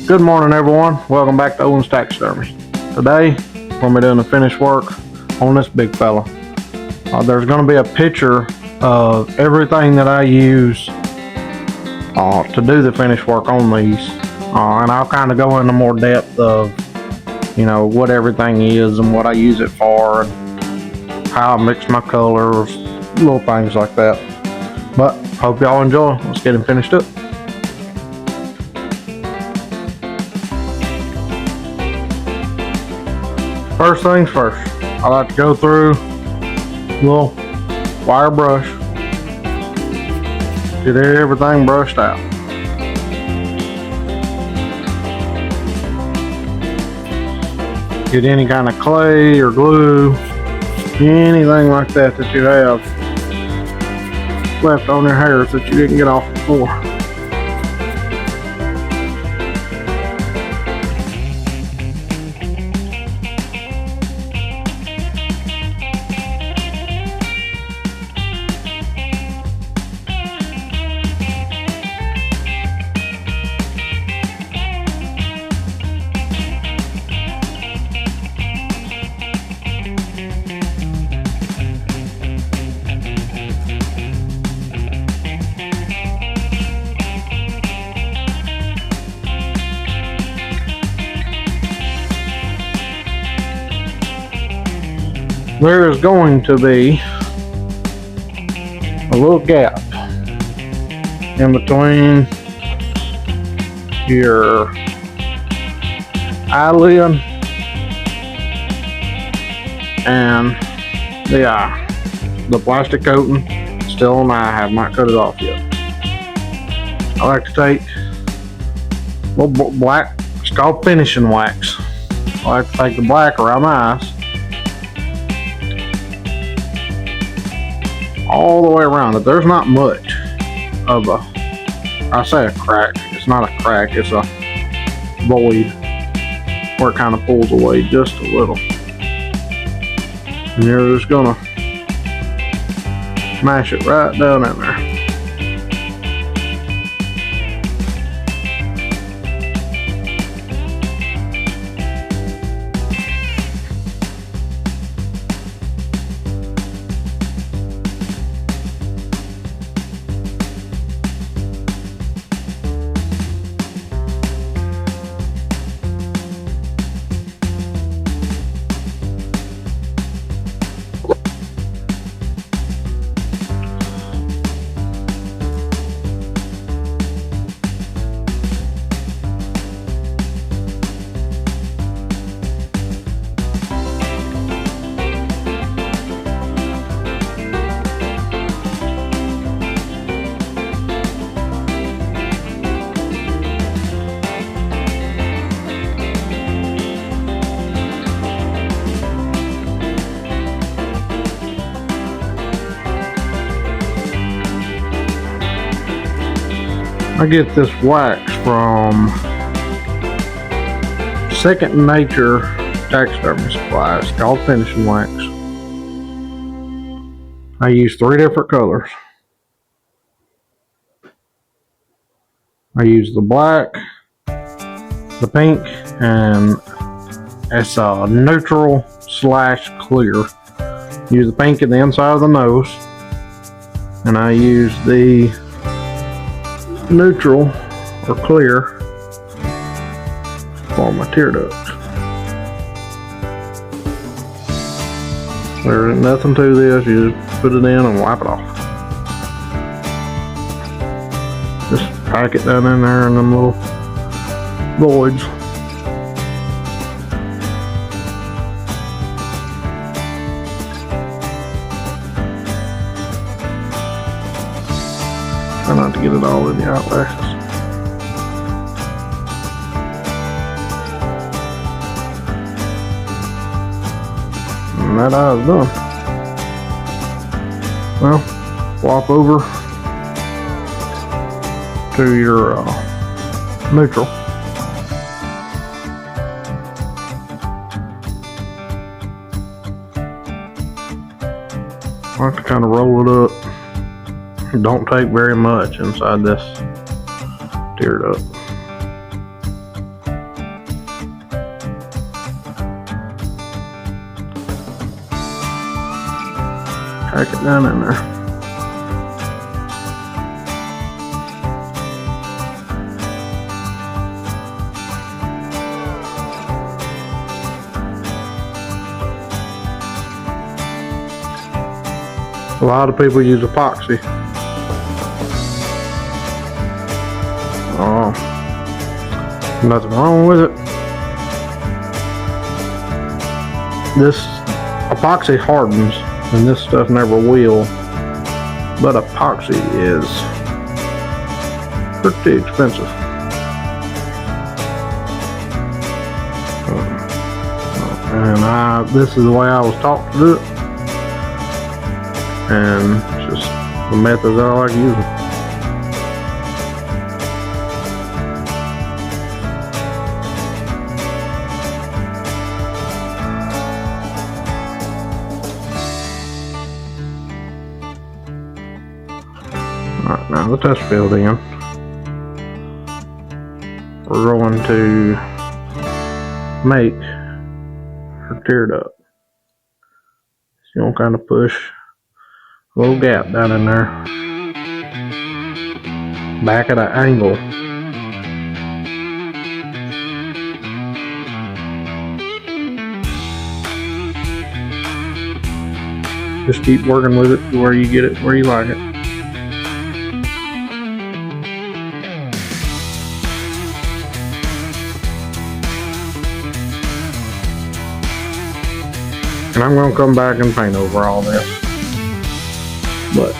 Good morning, everyone. Welcome back to Owens Taxidermy. Today, we're going to be doing the finish work on this big fella. There's going to be a picture of everything that I use to do the finish work on these. And I'll kind of go into more depth of, what everything is and what I use it for and how I mix my colors, little things like that. But, hope y'all enjoy. Let's get him finished up. First things first, I like to go through a little wire brush, get everything brushed out. Get any kind of clay or glue, anything like that you have left on your hairs that you didn't get off before. There is going to be a little gap in between your eyelid and the eye. The plastic coating still on the eye. I have not cut it off yet. I like to take a little black, it's called finishing wax. I like to take the black around my eyes all the way around it. There's not much of I say a crack, it's not a crack, it's a void where it kind of pulls away just a little. And you're just gonna smash it right down in there. I get this wax from Second Nature Taxidermy Supply. It's called finishing wax. I use 3 different colors. I use the black, the pink, and it's a neutral / clear. Use the pink in the inside of the nose, and I use the neutral or clear for my tear ducts. There's nothing to this, you just put it in and wipe it off. Just pack it down in there in them little voids. Try not to get it all in the eyelashes. And that eye is done. Well, swap over to your neutral. I like to kind of roll it up. Don't take very much inside this tear duct. pack it down in there. A lot of people use epoxy. Oh, nothing wrong with it. This epoxy hardens, and this stuff never will. But epoxy is pretty expensive. And this is the way I was taught to do it. And just the methods I like using. Alright, now the test field in. We're going to make her tiered up. So you'll kind of push a little gap down in there, back at an angle. Just keep working with it to where you get it where you like it. And I'm going to come back and paint over all this. But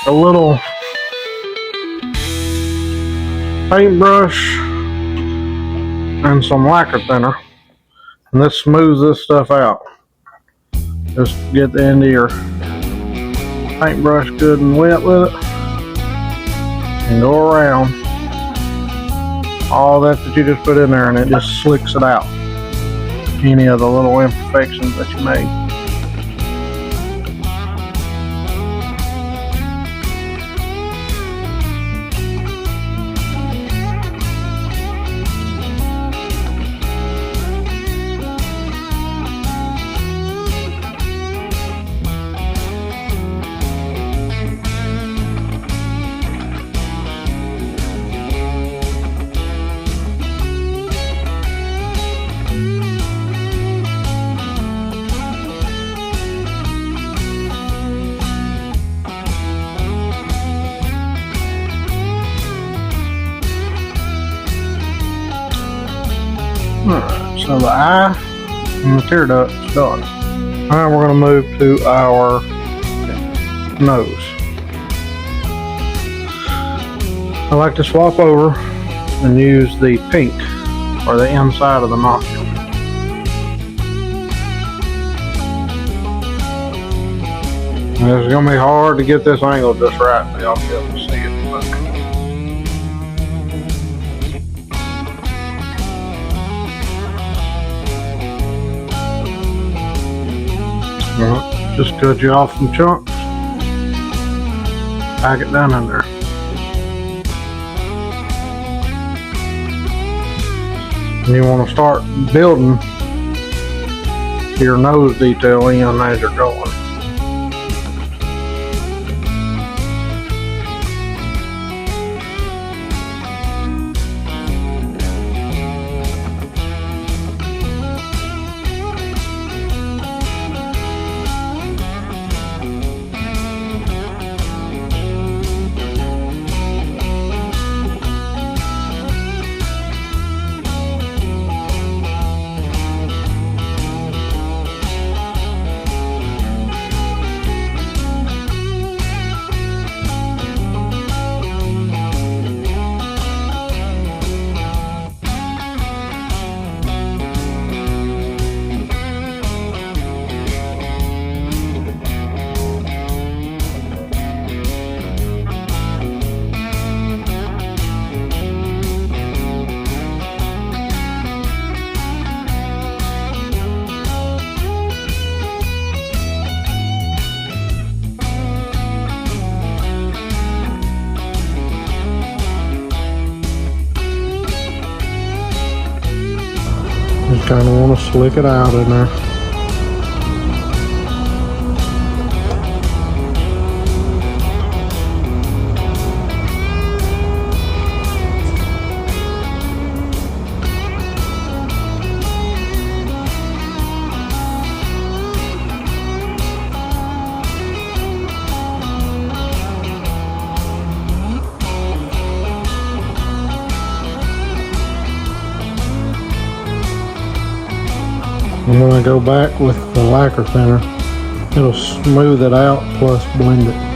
a little paintbrush and some lacquer thinner, and this smooths this stuff out. Just get the end of your paintbrush good and wet with it and go around all that you just put in there, and it just slicks it out. Any of the little imperfections that you made. Alright, so the eye and the tear duct's done. Alright, we're going to move to our nose. I like to swap over and use the pink for the inside of the nostril. And it's going to be hard to get this angle just right for y'all to be able to see it. Just cut you off some chunks, pack it down in there. And you want to start building your nose detail in as you're going. You kind of want to slick it out in there. And when I go back with the lacquer thinner, it'll smooth it out plus blend it.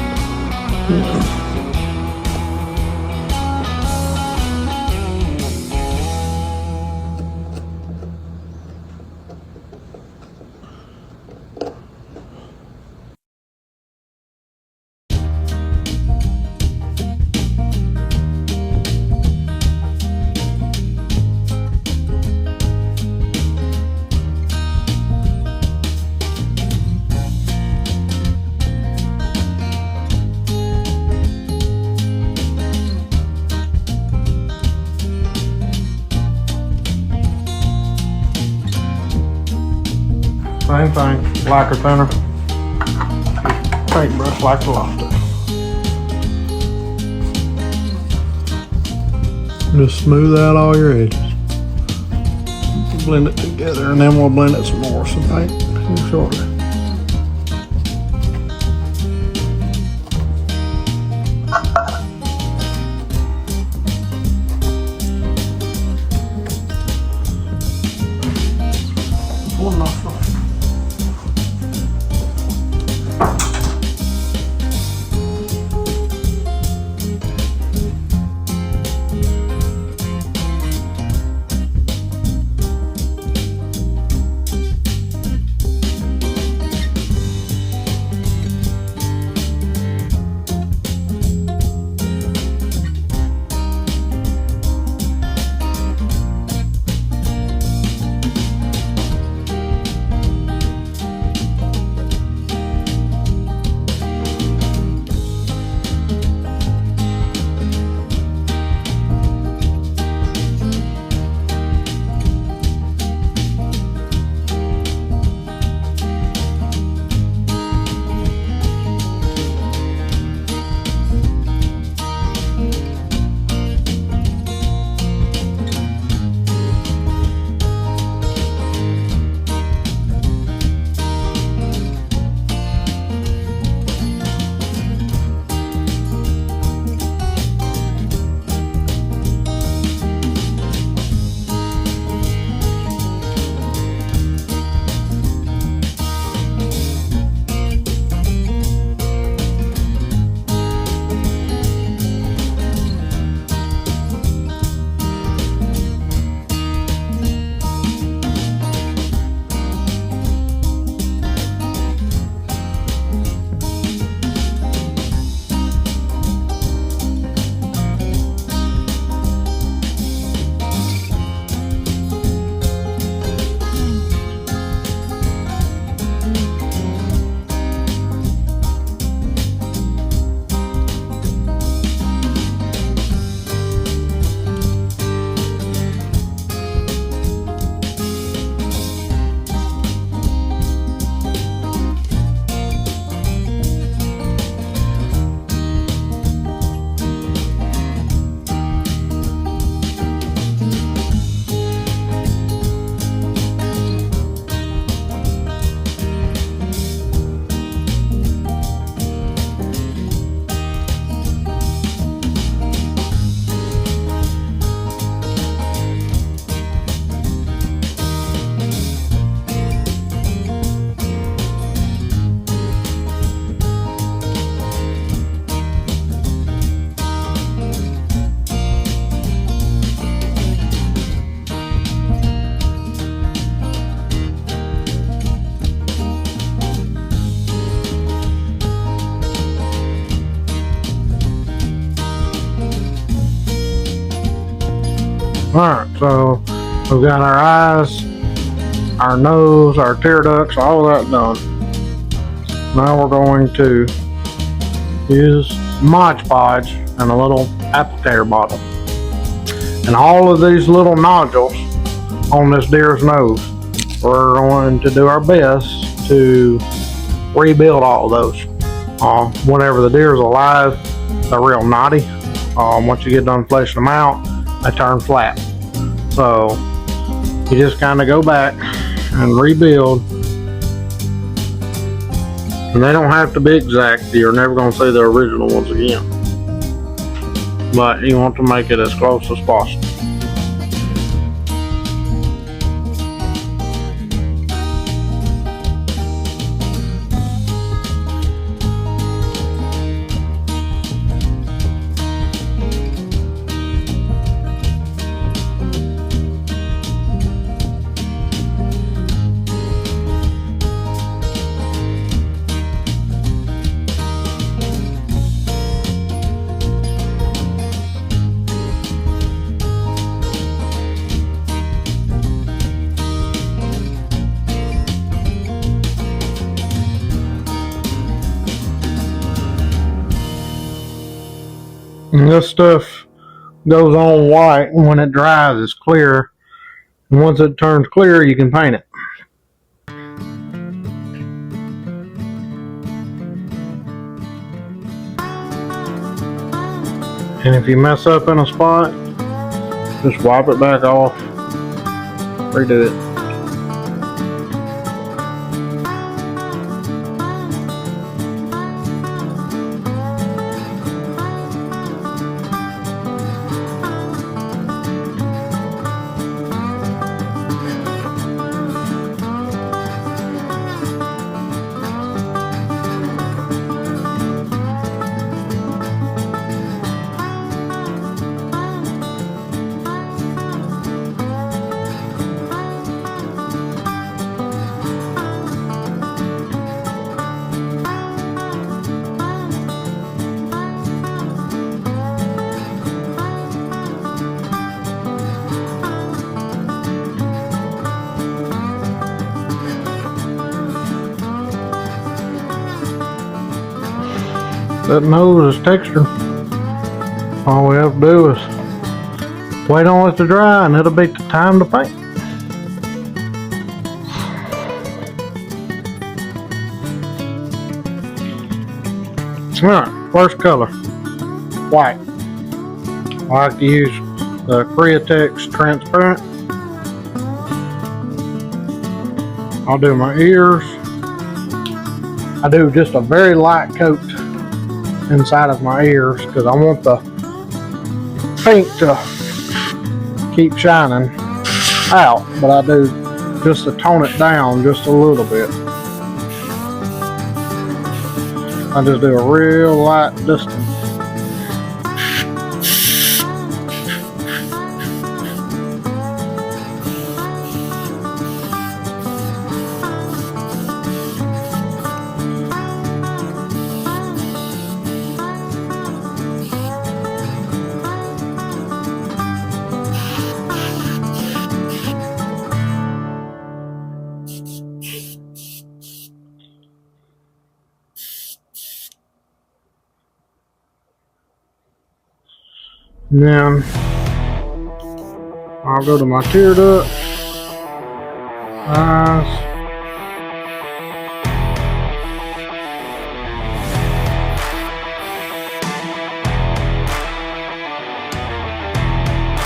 Same thing, lacquer thinner, paintbrush like the lobster. Just smooth out all your edges. Blend it together, and then we'll blend it some more, some paint shortly. One nostril. Alright, so we've got our eyes, our nose, our tear ducts, all that done. Now we're going to use Mod Podge and a little applicator bottle. And all of these little nodules on this deer's nose, we're going to do our best to rebuild all of those. Whenever the deer's alive, they're real knotty. Once you get done fleshing them out, they turn flat. So you just kind of go back and rebuild. And they don't have to be exact. You're never going to see the original ones again. But you want to make it as close as possible. And this stuff goes on white, and when it dries it's clear. And once it turns clear, you can paint it. And if you mess up in a spot, just wipe it back off, redo it. That nose is textured. All we have to do is wait on it to dry, and it'll be the time to paint. Alright, first color, white. I like to use the Createx transparent. I'll do my ears. I do just a very light coat inside of my ears because I want the paint to keep shining out, but I do just to tone it down just a little bit. I just do a real light dusting. And then I'll go to my tear duct, eyes,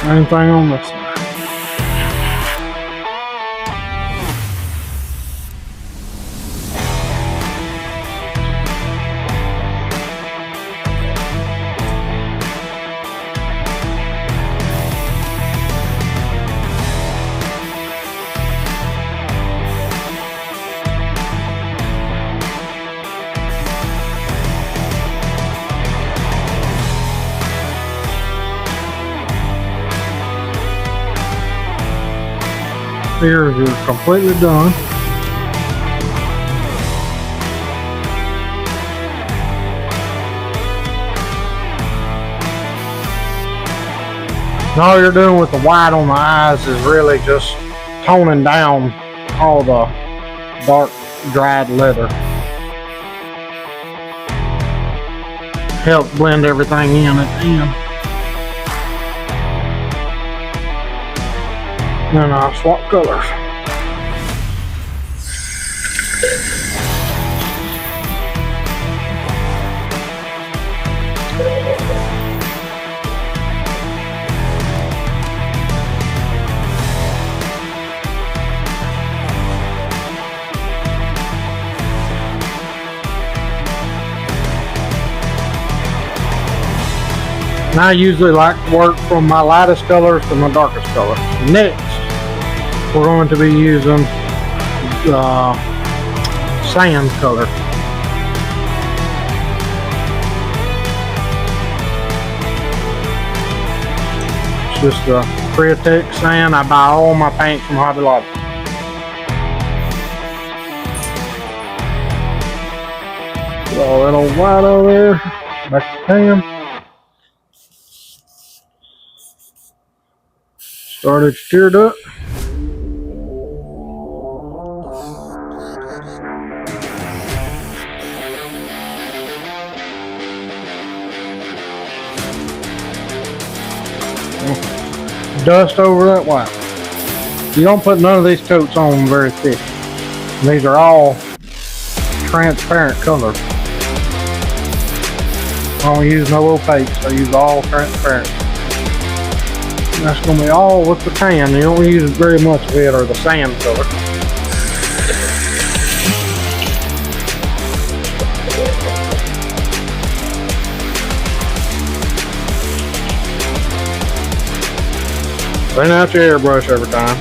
same thing on this side. Ears are completely done. And all you're doing with the white on the eyes is really just toning down all the dark dried leather. Help blend everything in at the end. Then I'll swap colors. And I usually like to work from my lightest colors to my darkest color. Next, we're going to be using sand color. It's just the Createch sand. I buy all my paint from Hobby Lobby. Put all that old white over there. Back to pan. Started tear duct. Dust over that white. You don't put none of these coats on very thick. These are all transparent colors. I don't use no opaques. I use all transparent. And that's going to be all with the tan. You don't use very much of it or the sand color. Clean out your airbrush every time.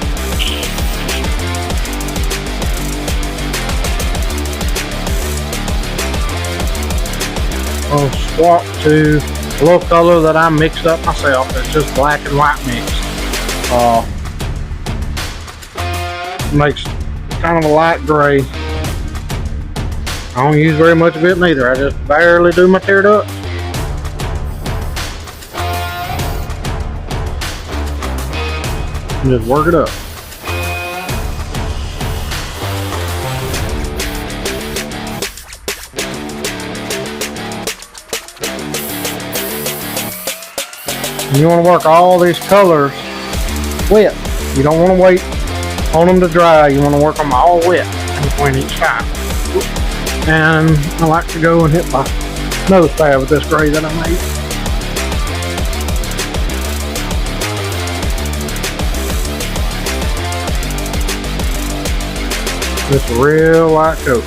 I'll swap to a little color that I mixed up myself. It's just black and white mixed. Makes kind of a light gray. I don't use very much of it neither. I just barely do my tear duct. And just work it up. And you want to work all these colors wet. You don't want to wait on them to dry. You want to work them all wet in between each time. And I like to go and hit my nose pad with this gray that I made. Just a real light coat.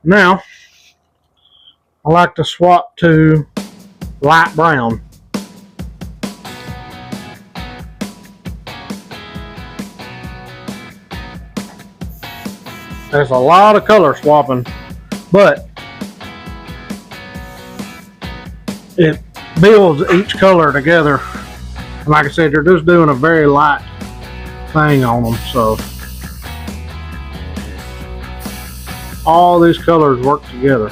Now, I like to swap to light brown. There's a lot of color swapping, but it builds each color together. And like I said, you're just doing a very light thing on them, so all these colors work together.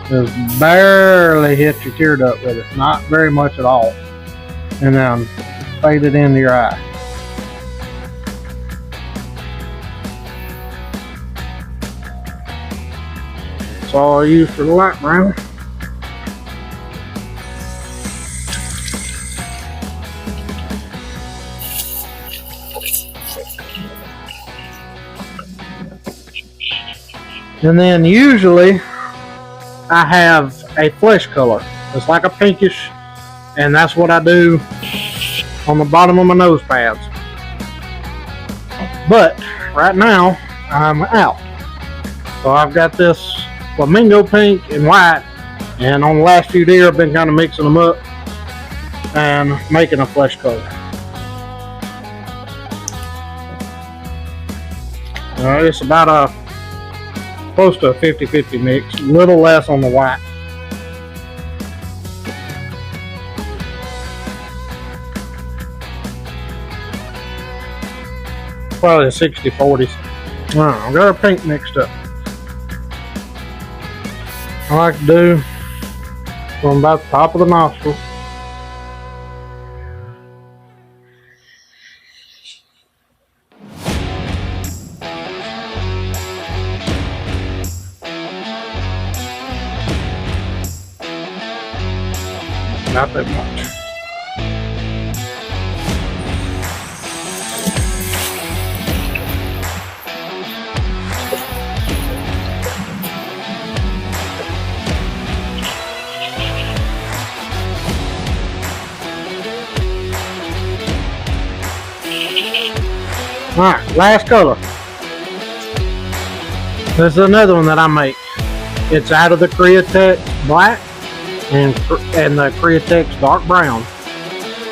Just barely hit your tear duct with it, not very much at all, and then fade it into your eye. That's all I use for the light brown. And then usually I have a flesh color. It's like a pinkish, and that's what I do on the bottom of my nose pads. But right now I'm out. So I've got this flamingo pink and white And on the last few deer, I've been kind of mixing them up and making a flesh color. It's about close to a 50-50 mix, a little less on the white. Probably a 60-40. I got our pink mixed up. I like to do from about the top of the nostril not that much. Alright, last color. This is another one that I make. It's out of the Createx black and the Createx dark brown.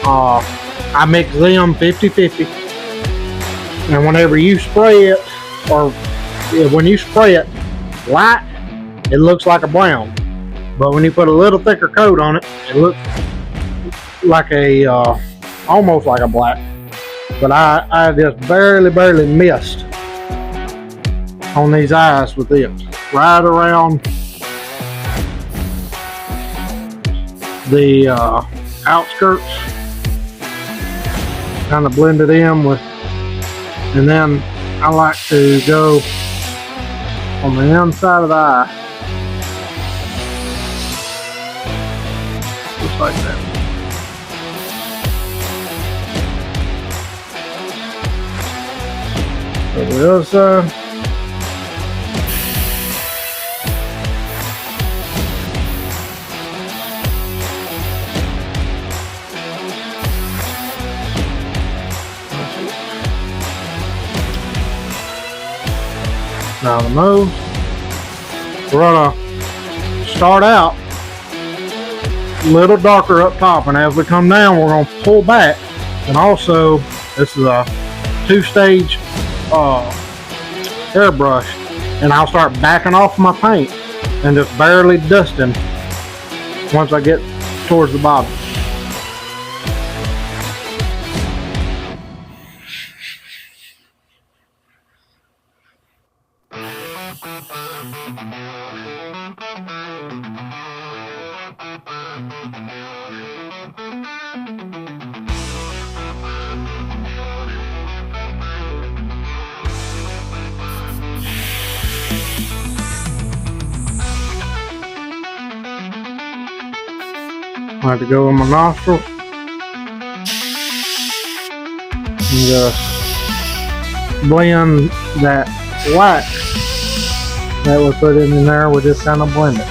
I mix them 50-50. And whenever you spray it, or when you spray it light, it looks like a brown. But when you put a little thicker coat on it, it looks like a almost like a black. But I just barely missed on these eyes with this. Right around the outskirts. Kind of blend it in with, and then I like to go on the inside of the eye. Just like that. The other side. Now the nose. We're gonna start out a little darker up top, and as we come down, we're gonna pull back. And also, this is a 2-stage airbrush, and I'll start backing off my paint and just barely dusting once I get towards the bottom. I have to go in my nostril and just blend that wax that we put in there. We'll just kind of blend it.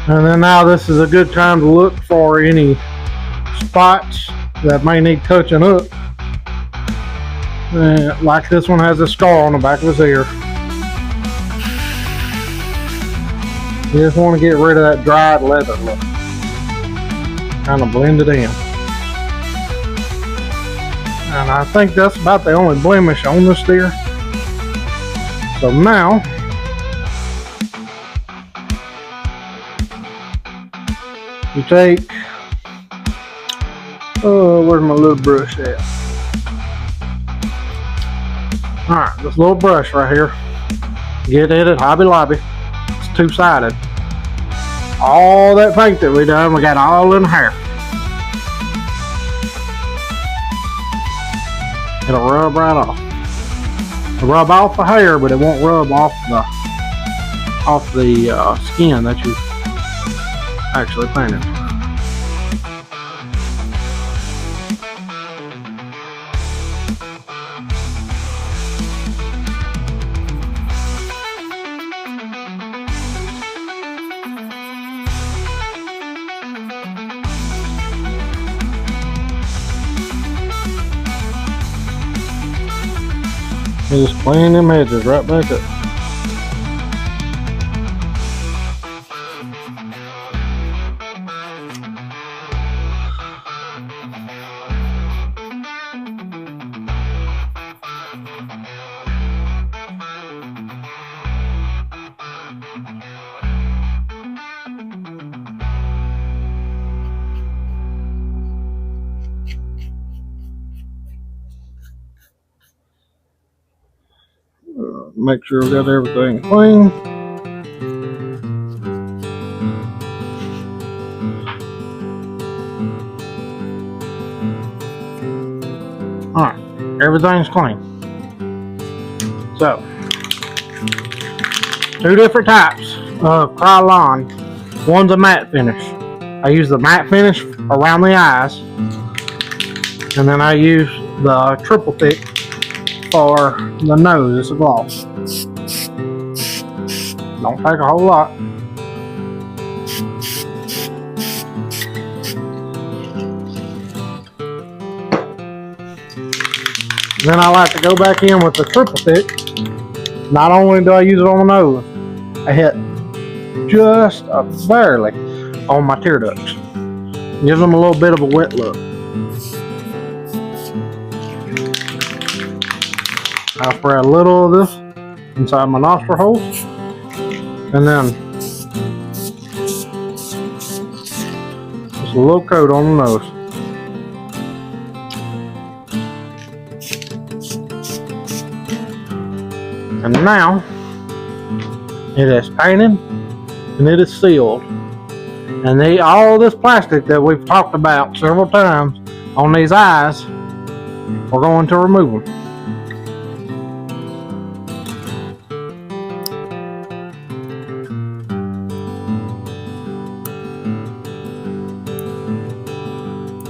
And then now this is a good time to look for any spots that may need touching up. Like this one has a scar on the back of his ear. You just want to get rid of that dried leather look. Kind of blend it in. And I think that's about the only blemish on this deer. So now, you take, where's my little brush at? Alright, this little brush right here. Get it at Hobby Lobby. It's 2-sided. All that paint that we done, we got all in hair. It'll rub right off. It'll rub off the hair, but it won't rub off the skin that you actually painted. And just clean them edges right back up. Make sure we got everything clean. Alright, everything's clean. So, 2 different types of Krylon. One's a matte finish. I use the matte finish around the eyes, and then I use the triple thick for the nose. It's a gloss. Don't take a whole lot. Then I like to go back in with the triple thick. Not only do I use it on the nose, I hit just barely on my tear ducts. Gives them a little bit of a wet look. I spray a little of this inside my nostril holes, and then just a little coat on the nose. And now it is painted and it is sealed. And all this plastic that we've talked about several times on these eyes, we're going to remove them.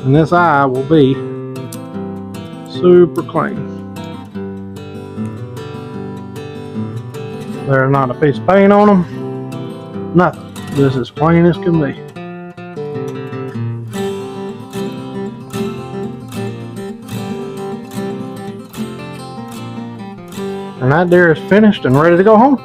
And this eye will be super clean. There's not a piece of paint on them. Nothing. Just as plain as can be. And that deer is finished and ready to go home.